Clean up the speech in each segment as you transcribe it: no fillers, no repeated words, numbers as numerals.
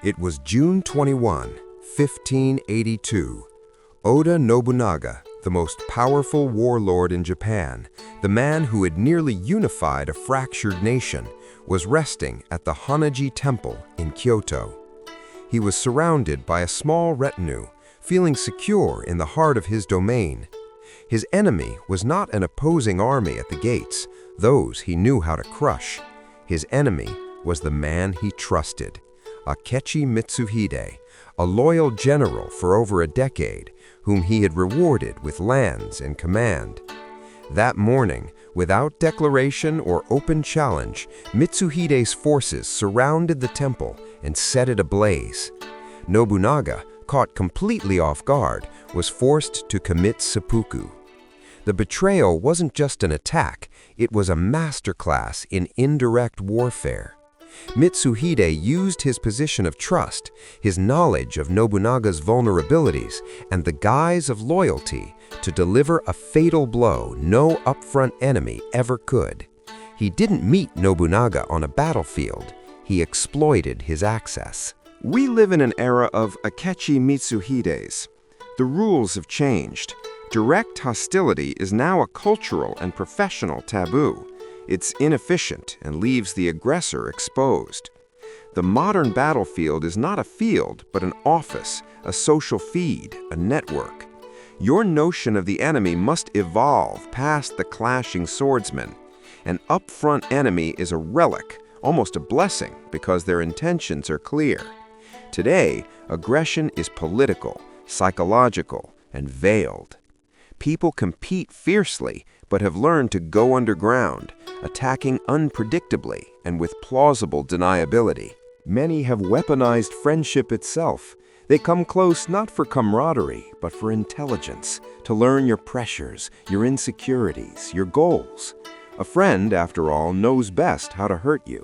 It was June 21, 1582. Oda Nobunaga, the most powerful warlord in Japan, the man who had nearly unified a fractured nation, was resting at the Honnō-ji Temple in Kyoto. He was surrounded by a small retinue, feeling secure in the heart of his domain. His enemy was not an opposing army at the gates, those he knew how to crush. His enemy was the man he trusted, Akechi Mitsuhide, a loyal general for over a decade, whom he had rewarded with lands and command. That morning, without declaration or open challenge, Mitsuhide's forces surrounded the temple and set it ablaze. Nobunaga, caught completely off guard, was forced to commit seppuku. The betrayal wasn't just an attack, it was a masterclass in indirect warfare. Mitsuhide used his position of trust, his knowledge of Nobunaga's vulnerabilities, and the guise of loyalty to deliver a fatal blow no upfront enemy ever could. He didn't meet Nobunaga on a battlefield, he exploited his access. We live in an era of Akechi Mitsuhides. The rules have changed. Direct hostility is now a cultural and professional taboo. It's inefficient and leaves the aggressor exposed. The modern battlefield is not a field, but an office, a social feed, a network. Your notion of the enemy must evolve past the clashing swordsman. An upfront enemy is a relic, almost a blessing, because their intentions are clear. Today, aggression is political, psychological, and veiled. People compete fiercely, but have learned to go underground, attacking unpredictably and with plausible deniability. Many have weaponized friendship itself. They come close not for camaraderie, but for intelligence, to learn your pressures, your insecurities, your goals. A friend, after all, knows best how to hurt you.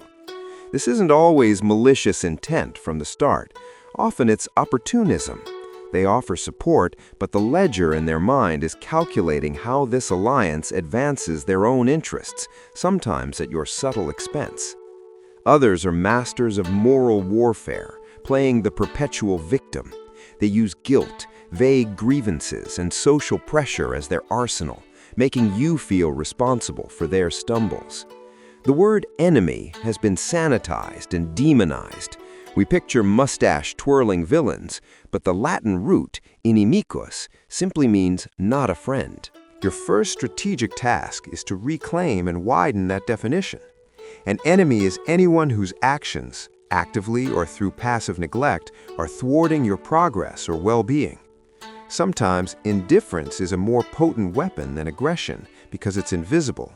This isn't always malicious intent from the start. Often it's opportunism. They offer support, but the ledger in their mind is calculating how this alliance advances their own interests, sometimes at your subtle expense. Others are masters of moral warfare, playing the perpetual victim. They use guilt, vague grievances, and social pressure as their arsenal, making you feel responsible for their stumbles. The word enemy has been sanitized and demonized. We picture mustache-twirling villains, but the Latin root, inimicus, simply means not a friend. Your first strategic task is to reclaim and widen that definition. An enemy is anyone whose actions, actively or through passive neglect, are thwarting your progress or well-being. Sometimes, indifference is a more potent weapon than aggression because it's invisible.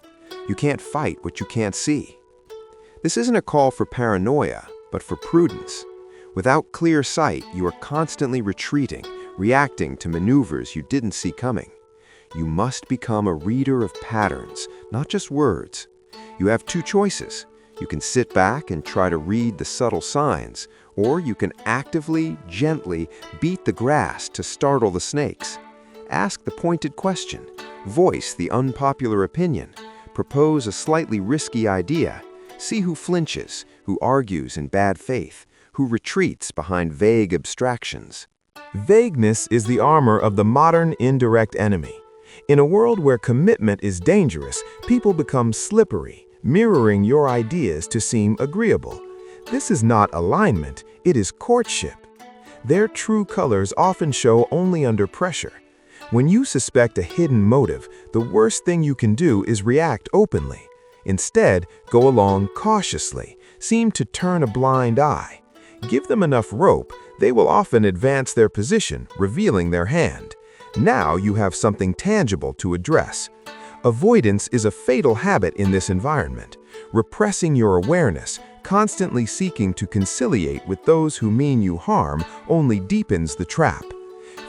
You can't fight what you can't see. This isn't a call for paranoia, but for prudence. Without clear sight, you are constantly retreating, reacting to maneuvers you didn't see coming. You must become a reader of patterns, not just words. You have two choices. You can sit back and try to read the subtle signs, or you can actively, gently beat the grass to startle the snakes. Ask the pointed question, voice the unpopular opinion, propose a slightly risky idea. See who flinches, who argues in bad faith, who retreats behind vague abstractions. Vagueness is the armor of the modern indirect enemy. In a world where commitment is dangerous, people become slippery, mirroring your ideas to seem agreeable. This is not alignment, it is courtship. Their true colors often show only under pressure. When you suspect a hidden motive, the worst thing you can do is react openly. Instead, go along cautiously, seem to turn a blind eye. Give them enough rope, they will often advance their position, revealing their hand. Now you have something tangible to address. Avoidance is a fatal habit in this environment. Repressing your awareness, constantly seeking to conciliate with those who mean you harm, only deepens the trap.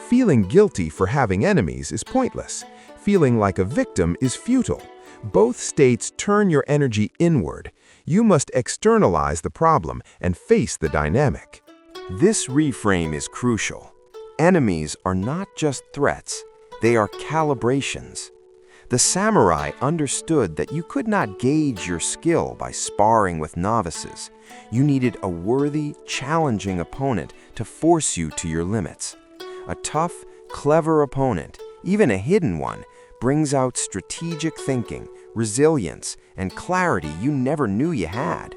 Feeling guilty for having enemies is pointless. Feeling like a victim is futile. Both states turn your energy inward. You must externalize the problem and face the dynamic. This reframe is crucial. Enemies are not just threats, they are calibrations. The samurai understood that you could not gauge your skill by sparring with novices. You needed a worthy, challenging opponent to force you to your limits. A tough, clever opponent, even a hidden one, brings out strategic thinking, resilience, and clarity you never knew you had.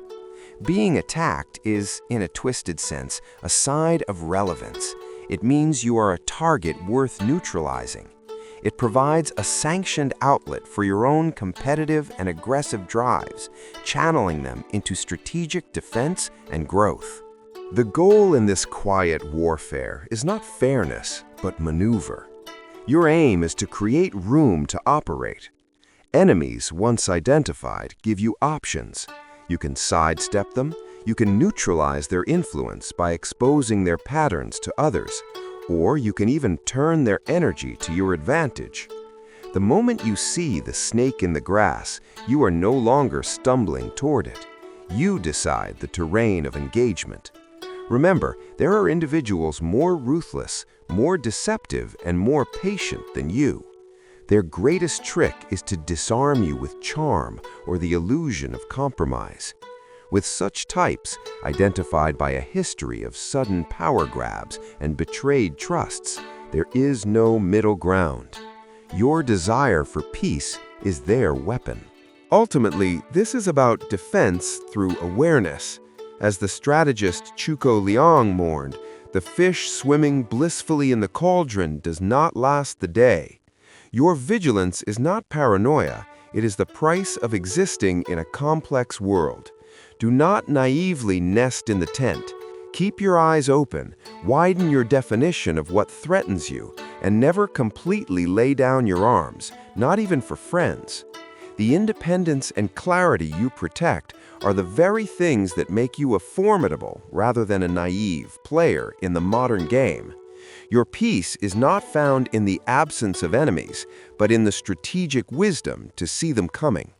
Being attacked is, in a twisted sense, a side of relevance. It means you are a target worth neutralizing. It provides a sanctioned outlet for your own competitive and aggressive drives, channeling them into strategic defense and growth. The goal in this quiet warfare is not fairness, but maneuver. Your aim is to create room to operate. Enemies, once identified, give you options. You can sidestep them, you can neutralize their influence by exposing their patterns to others, or you can even turn their energy to your advantage. The moment you see the snake in the grass, you are no longer stumbling toward it. You decide the terrain of engagement. Remember, there are individuals more ruthless, more deceptive, and more patient than you. Their greatest trick is to disarm you with charm or the illusion of compromise. With such types, identified by a history of sudden power grabs and betrayed trusts, there is no middle ground. Your desire for peace is their weapon. Ultimately, this is about defense through awareness. As the strategist Chuko Liang mourned, the fish swimming blissfully in the cauldron does not last the day. Your vigilance is not paranoia, it is the price of existing in a complex world. Do not naively nest in the tent. Keep your eyes open, widen your definition of what threatens you, and never completely lay down your arms, not even for friends. The independence and clarity you protect are the very things that make you a formidable, rather than a naive, player in the modern game. Your peace is not found in the absence of enemies, but in the strategic wisdom to see them coming.